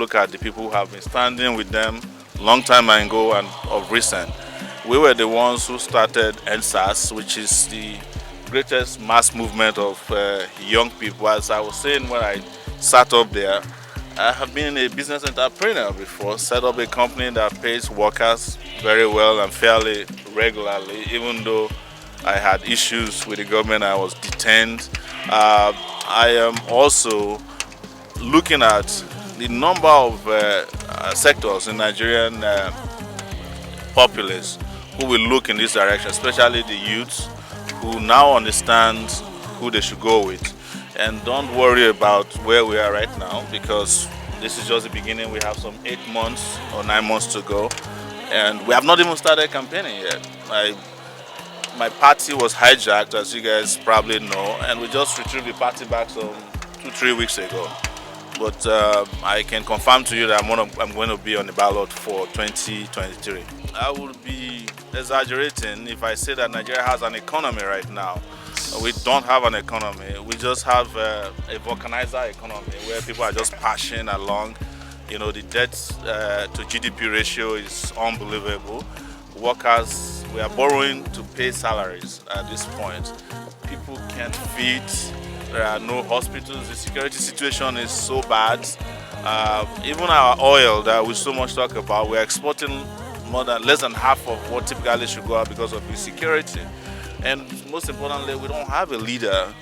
look at the people who have been standing with them long time ago and of recent, we were the ones who started NSAS, which is the greatest mass movement of young people. As I was saying when I sat up there, I have been a business entrepreneur before, set up a company that pays workers very well and fairly regularly, even though I had issues with the government. I was detained. I am also looking at the number of sectors in Nigerian populace who will look in this direction, especially the youths who now understand who they should go with. And don't worry about where we are right now, because this is just the beginning. We have some 8 months or 9 months to go, and we have not even started campaigning yet. My party was hijacked, as you guys probably know, and we just retrieved the party back some 2-3 weeks ago. But I can confirm to you that I'm going to be on the ballot for 2023. I would be exaggerating if I say that Nigeria has an economy right now. We don't have an economy. We just have a vulcanizer economy where people are just passing along. You know, the debt to GDP ratio is unbelievable. Workers, we are borrowing to pay salaries at this point. People can't feed. There are no hospitals. The security situation is so bad. Even our oil that we so much talk about, we're exporting less than half of what typically should go out because of insecurity. And most importantly, we don't have a leader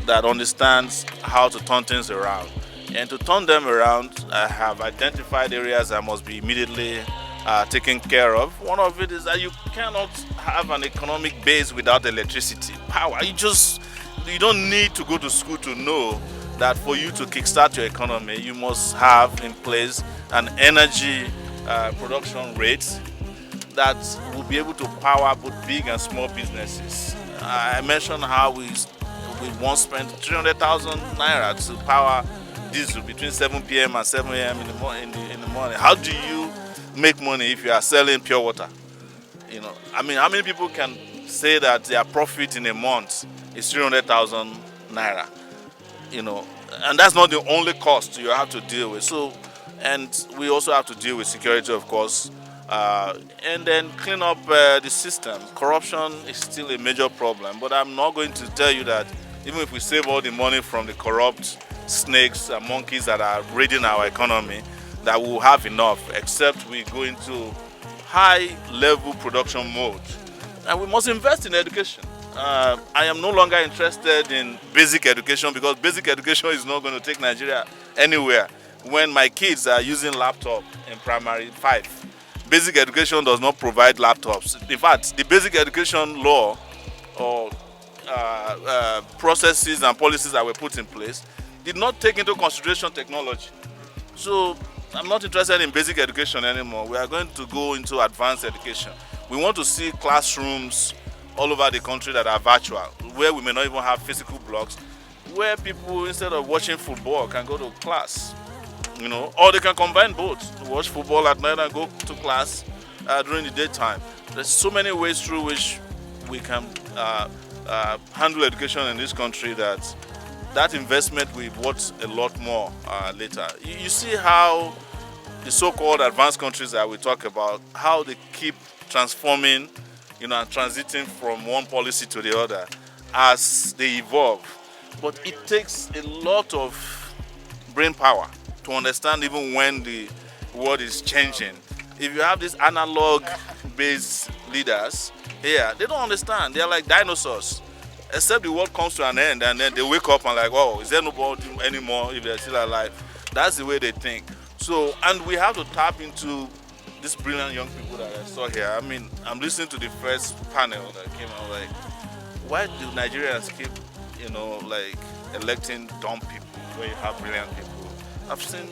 that understands how to turn things around. And to turn them around, I have identified areas that must be immediately taken care of. One of it is that you cannot have an economic base without electricity, power. You don't need to go to school to know that for you to kickstart your economy, you must have in place an energy production rate that will be able to power both big and small businesses. I mentioned how we once spent 300,000 naira to power diesel between 7 p.m. and 7 a.m. in the morning. How do you make money if you are selling pure water? You know, I mean, how many people can say that their profit in a month is 300,000 naira? You know, and that's not the only cost you have to deal with. So, and we also have to deal with security, of course. And then clean up the system. Corruption is still a major problem, but I'm not going to tell you that even if we save all the money from the corrupt snakes and monkeys that are raiding our economy, that we'll have enough, except we go into high-level production mode. And we must invest in education. I am no longer interested in basic education, because basic education is not going to take Nigeria anywhere. When my kids are using laptop in primary 5, basic education does not provide laptops. In fact, the basic education law or processes and policies that were put in place did not take into consideration technology. So I'm not interested in basic education anymore. We are going to go into advanced education. We want to see classrooms all over the country that are virtual, where we may not even have physical blocks, where people, instead of watching football, can go to class. You know, or they can combine both, watch football at night and go to class during the daytime. There's so many ways through which we can handle education in this country that investment will be worth a lot more later. You see how the so-called advanced countries that we talk about, how they keep transforming, you know, and transiting from one policy to the other as they evolve. But it takes a lot of brain power to understand even when the world is changing. If you have these analog-based leaders here, they don't understand. They're like dinosaurs. Except the world comes to an end and then they wake up and like, oh, is there nobody anymore if they're still alive? That's the way they think. So, and we have to tap into these brilliant young people that I saw here. I mean, I'm listening to the first panel that came out, like, why do Nigerians keep, you know, like electing dumb people where you have brilliant people? I've seen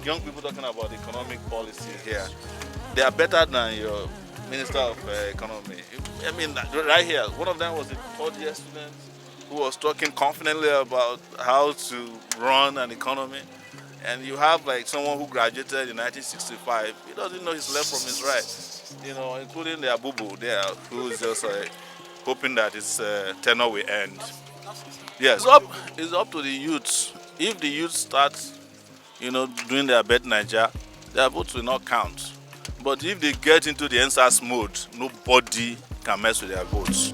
young people talking about economic policy here. They are better than your Minister of Economy. I mean, right here, one of them was a third-year student who was talking confidently about how to run an economy. And you have like someone who graduated in 1965. He doesn't know his left from his right. You know, including the Abubu there, who is just hoping that his tenure will end. Yes, it's up to the youths. If the youth start doing their bet Niger, their votes will not count. But if they get into the NSAS mode, nobody can mess with their votes.